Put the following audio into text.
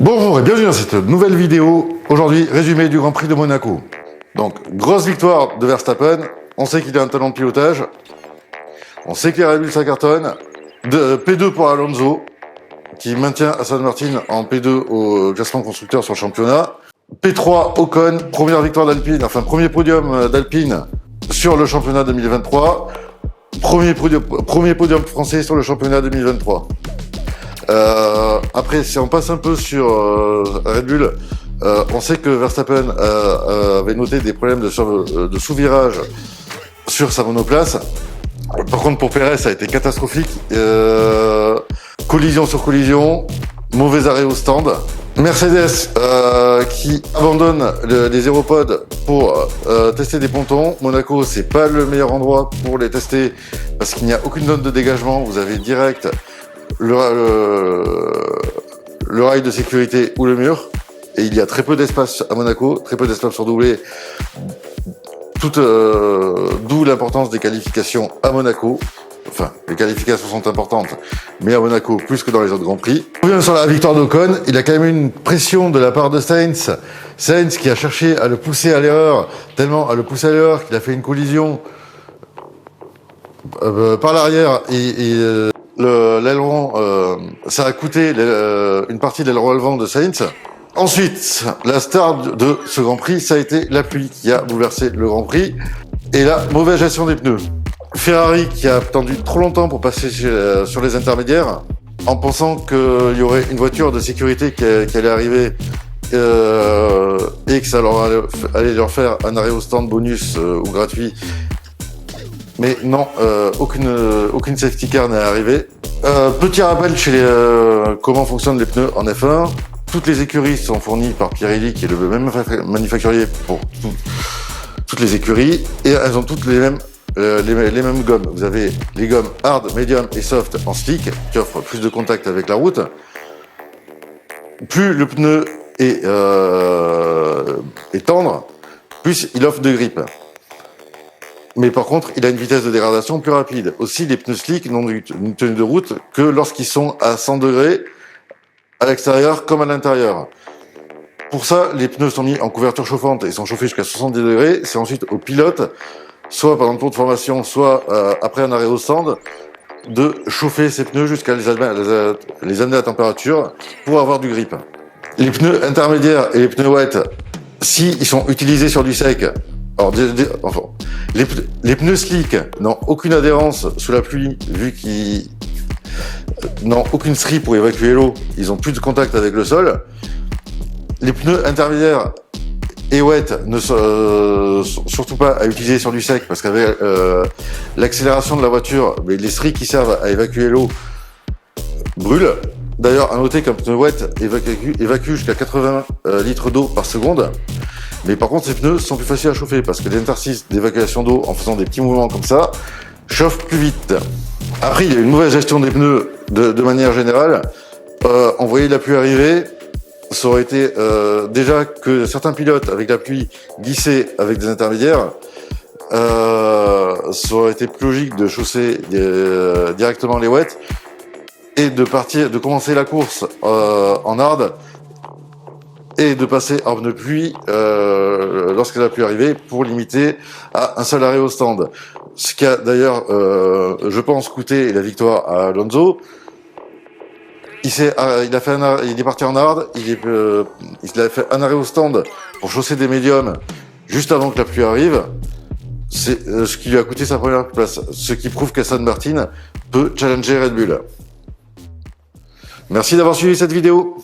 Bonjour et bienvenue dans cette nouvelle vidéo. Aujourd'hui, résumé du Grand Prix de Monaco. Donc, grosse victoire de Verstappen. On sait qu'il a un talent de pilotage. On sait que les Red Bull ça cartonne. P2 pour Alonso, qui maintient Aston Martin en P2 au classement constructeur sur le championnat. P3 Ocon, première victoire d'Alpine, enfin premier podium d'Alpine sur le championnat 2023. Premier podium français sur le championnat 2023. Après, si on passe un peu sur Red Bull, on sait que Verstappen avait noté des problèmes de sous-virage sur sa monoplace. Par contre, pour Perez, ça a été catastrophique. Collision sur collision, mauvais arrêt au stand. Mercedes qui abandonne les aéropods pour tester des pontons. Monaco, c'est pas le meilleur endroit pour les tester parce qu'il n'y a aucune zone de dégagement. Vous avez direct le rail de sécurité ou le mur, et il y a très peu d'espace à Monaco, très peu d'espace sur doublé, d'où l'importance des qualifications à Monaco. Enfin, les qualifications sont importantes, mais à Monaco plus que dans les autres Grands Prix. On revient sur la victoire d'Ocon, il a quand même eu une pression de la part de Sainz qui a cherché à le pousser à l'erreur, tellement à le pousser à l'erreur qu'il a fait une collision par l'arrière et l'aileron, ça a coûté une partie de l'aileron avant de Sainz. Ensuite, la star de ce Grand Prix, ça a été la pluie qui a bouleversé le Grand Prix et la mauvaise gestion des pneus. Ferrari qui a attendu trop longtemps pour passer sur les intermédiaires en pensant qu'il y aurait une voiture de sécurité qui allait arriver et que ça allait leur faire un arrêt au stand bonus ou gratuit. Mais non, aucune safety car n'est arrivée. Petit rappel chez comment fonctionnent les pneus en F1. Toutes les écuries sont fournies par Pirelli, qui est le même manufacturier pour toutes les écuries, et elles ont toutes les mêmes gommes. Vous avez les gommes hard, medium et soft en slick, qui offrent plus de contact avec la route. Plus le pneu est tendre, plus il offre de grip. Mais par contre, il a une vitesse de dégradation plus rapide. Aussi, les pneus slick n'ont une tenue de route que lorsqu'ils sont à 100 degrés à l'extérieur comme à l'intérieur. Pour ça, les pneus sont mis en couverture chauffante et sont chauffés jusqu'à 70 degrés. C'est ensuite au pilote, soit pendant le tour de formation, soit après un arrêt au stand, de chauffer ces pneus jusqu'à les amener à température pour avoir du grip. Les pneus intermédiaires et les pneus wet, s'ils sont utilisés sur du sec, alors, enfin, les pneus slick n'ont aucune adhérence sous la pluie, vu qu'ils n'ont aucune strie pour évacuer l'eau, ils ont plus de contact avec le sol. Les pneus intermédiaires et wet ne sont surtout pas à utiliser sur du sec, parce qu'avec l'accélération de la voiture, les stries qui servent à évacuer l'eau brûlent. D'ailleurs, à noter qu'un pneu wet évacue jusqu'à 80 litres d'eau par seconde. Mais par contre, ces pneus sont plus faciles à chauffer parce que l'interstice d'évacuation d'eau, en faisant des petits mouvements comme ça, chauffe plus vite. Après, il y a une mauvaise gestion des pneus de manière générale. On voyait la pluie arriver. Ça aurait été déjà que certains pilotes, avec la pluie, glissaient avec des intermédiaires. Ça aurait été plus logique de chausser directement les wets et de commencer la course en hard et de passer en pneu pluie lorsque la pluie arrivait pour limiter à un seul arrêt au stand. Ce qui a d'ailleurs, je pense, coûté la victoire à Alonso. Il est parti en hard, il a fait un arrêt au stand pour chausser des médiums juste avant que la pluie arrive. C'est ce qui lui a coûté sa première place, ce qui prouve qu'Aston Martin peut challenger Red Bull. Merci d'avoir suivi cette vidéo.